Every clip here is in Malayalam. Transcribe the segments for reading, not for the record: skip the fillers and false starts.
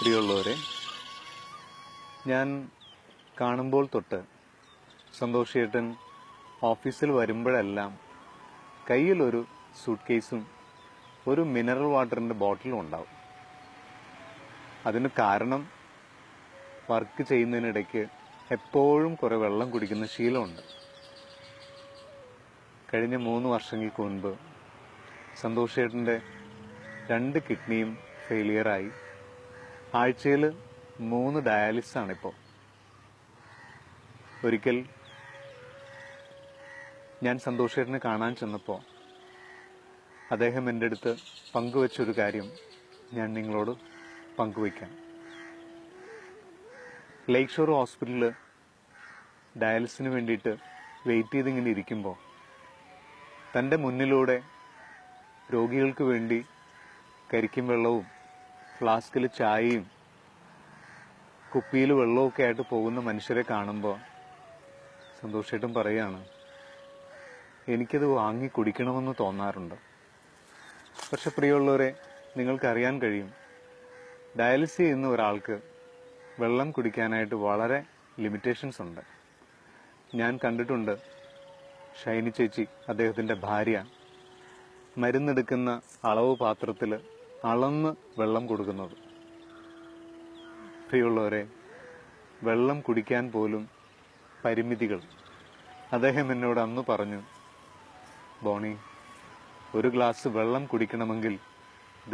പ്രിയമുള്ളവരെ, ഞാൻ കാണുമ്പോൾ തൊട്ട് സന്തോഷേട്ടൻ ഓഫീസിൽ വരുമ്പോഴെല്ലാം കയ്യിലൊരു സൂട്ട് കേസും ഒരു മിനറൽ വാട്ടറിൻ്റെ ബോട്ടിലും ഉണ്ടാവും. അതിന് കാരണം വർക്ക് ചെയ്യുന്നതിനിടയ്ക്ക് എപ്പോഴും കുറേ വെള്ളം കുടിക്കുന്ന ശീലമുണ്ട്. കഴിഞ്ഞ 3 വർഷങ്ങൾക്ക് മുൻപ് സന്തോഷേട്ടൻ്റെ 2 കിഡ്നിയും ഫെയിലിയറായി. ആഴ്ചയിൽ 3 ഡയാലിസിസാണിപ്പോൾ. ഒരിക്കൽ ഞാൻ സന്തോഷേട്ടനെ കാണാൻ ചെന്നപ്പോൾ അദ്ദേഹം എൻ്റെ അടുത്ത് പങ്കുവച്ചൊരു കാര്യം ഞാൻ നിങ്ങളോട് പങ്കുവയ്ക്കാം. ലേക്ക് ഷോർ ഹോസ്പിറ്റലിൽ ഡയാലിസിന് വേണ്ടിയിട്ട് വെയിറ്റ് ചെയ്തിങ്ങനെ ഇരിക്കുമ്പോൾ തൻ്റെ മുന്നിലൂടെ രോഗികൾക്ക് വേണ്ടി കരിക്കും വെള്ളവും ഫ്ലാസ്കിൽ ചായയും കുപ്പിയിൽ വെള്ളമൊക്കെ ആയിട്ട് പോകുന്ന മനുഷ്യരെ കാണുമ്പോൾ സന്തോഷേട്ടൻ പറയാണ്, എനിക്കത് വാങ്ങി കുടിക്കണമെന്ന് തോന്നാറുണ്ട്. പക്ഷെ പ്രിയമുള്ളവരെ, നിങ്ങൾക്കറിയാൻ കഴിയും, ഡയാലിസിസ് ചെയ്യുന്ന ഒരാൾക്ക് വെള്ളം കുടിക്കാനായിട്ട് വളരെ ലിമിറ്റേഷൻസ് ഉണ്ട്. ഞാൻ കണ്ടിട്ടുണ്ട് ഷൈനി ചേച്ചി, അദ്ദേഹത്തിൻ്റെ ഭാര്യ, മരുന്നെടുക്കുന്ന അളവ് പാത്രത്തിൽ അളന്ന് വെള്ളം കൊടുക്കുന്നത്. പ്രിയമുള്ളവരെ, വെള്ളം കുടിക്കാൻ പോലും പരിമിതികൾ. അദ്ദേഹം എന്നോട് അന്ന് പറഞ്ഞു, ബോണി, ഒരു ഗ്ലാസ് വെള്ളം കുടിക്കണമെങ്കിൽ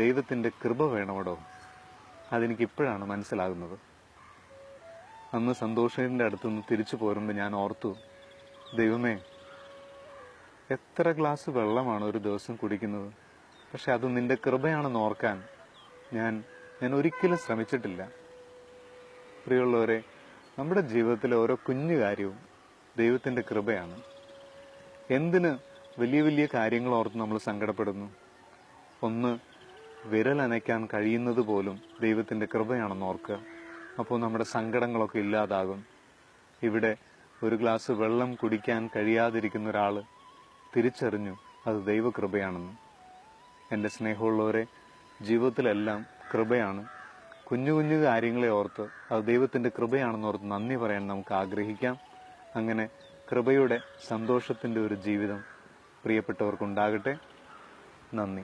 ദൈവത്തിൻ്റെ കൃപ വേണമടോ. അതെനിക്കിപ്പോഴാണ് മനസ്സിലാകുന്നത്. അന്ന് സന്തോഷത്തിൻ്റെ അടുത്തുനിന്ന് തിരിച്ചു പോരുമ്പോൾ ഞാൻ ഓർത്തു, ദൈവമേ, എത്ര ഗ്ലാസ് വെള്ളമാണ് ഒരു ദിവസം കുടിക്കുന്നത്, പക്ഷെ അത് നിന്റെ കൃപയാണെന്ന് ഓർക്കാൻ ഞാൻ ഒരിക്കലും ശ്രമിച്ചിട്ടില്ല. പ്രിയമുള്ളവരെ, നമ്മുടെ ജീവിതത്തിലെ ഓരോ കുഞ്ഞു കാര്യവും ദൈവത്തിൻ്റെ കൃപയാണ്. എന്തിന് വലിയ വലിയ കാര്യങ്ങൾ ഓർത്ത് നമ്മൾ സങ്കടപ്പെടുന്നു? ഒന്ന് വിരലനയ്ക്കാൻ കഴിയുന്നത് പോലും ദൈവത്തിൻ്റെ കൃപയാണെന്ന് ഓർക്കുക. അപ്പോൾ നമ്മുടെ സങ്കടങ്ങളൊക്കെ ഇല്ലാതാകും. ഇവിടെ ഒരു ഗ്ലാസ് വെള്ളം കുടിക്കാൻ കഴിയാതിരിക്കുന്ന ഒരാൾ തിരിച്ചറിഞ്ഞു അത് ദൈവകൃപയാണെന്ന്. എൻ്റെ സ്നേഹമുള്ളവരെ, ജീവിതത്തിലെല്ലാം കൃപയാണ്. കുഞ്ഞു കുഞ്ഞു കാര്യങ്ങളെ ഓർത്ത് അത് ദൈവത്തിൻ്റെ കൃപയാണെന്ന് ഓർത്ത് നന്ദി പറയാൻ നമുക്ക് ആഗ്രഹിക്കാം. അങ്ങനെ കൃപയുടെ സന്തോഷത്തിൻ്റെ ഒരു ജീവിതം പ്രിയപ്പെട്ടവർക്കുണ്ടാകട്ടെ. നന്ദി.